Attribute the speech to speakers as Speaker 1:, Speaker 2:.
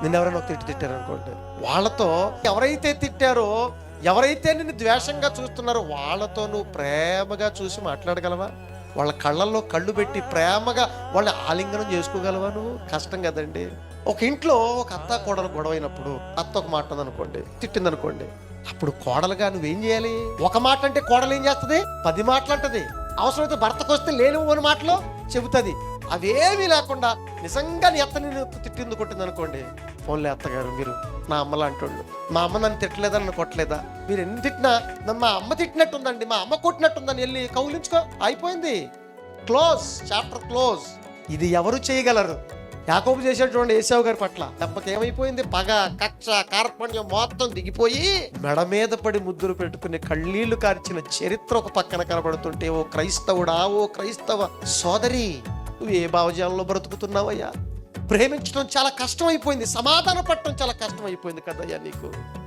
Speaker 1: నిన్ను ఎవరైనా ఒక తిట్టారు అనుకోండి, వాళ్ళతో ఎవరైతే తిట్టారో, ఎవరైతే నిన్ను ద్వేషంగా చూస్తున్నారో వాళ్ళతో నువ్వు ప్రేమగా చూసి మాట్లాడగలవా? వాళ్ళ కళ్ళల్లో కళ్ళు పెట్టి ప్రేమగా వాళ్ళని ఆలింగనం చేసుకోగలవా నువ్వు? కష్టం కదండి. ఒక ఇంట్లో ఒక అత్త కోడలు గొడవ అయినప్పుడు, అత్త ఒక మాట అనుకోండి, తిట్టింది అనుకోండి, అప్పుడు కోడలుగా నువ్వేం చేయాలి? ఒక మాట అంటే కోడలు ఏం చేస్తుంది? 10 మాటలు అంటది. అవసరమైతే భర్తకు వస్తే లేనిపోని మాటలు చెబుతుంది. అవేమీ లేకుండా నిజంగా నీ అత్త నేను తిట్టింది కొట్టింది అనుకోండి, ఫోన్లే అత్తగారు మీరు నా అమ్మలా అంటోళ్ళు, మా అమ్మ నన్ను తిట్టలేదా, నన్ను కొట్టలేదా, మీరు ఎన్ని తిట్టినా మా అమ్మ తిట్టినట్టుందండి, మా అమ్మ కొట్టినట్టుందని వెళ్ళి కౌలించుకో, అయిపోయింది, క్లోజ్, చాప్టర్ క్లోజ్. ఇది ఎవరు చేయగలరు? యాకోబు చేశాడు చూడండి ఏశావు గారి పట్ల. దెబ్బకి ఏమైపోయింది? పగ, కక్ష, కార్పణ్యం మొత్తం దిగిపోయి మెడ మీద పడి ముద్దులు పెట్టుకుని కళ్ళీళ్లు కార్చిన చరిత్ర ఒక పక్కన కనబడుతుంటే, ఓ క్రైస్తవుడా, ఓ క్రైస్తవ సోదరి, నువ్వు ఏ భావజాలంలో బ్రతుకుతున్నావయ్యా? ప్రేమించడం చాలా కష్టం అయిపోయింది, సమాధాన పడటం చాలా కష్టం అయిపోయింది కదయ్యా నీకు.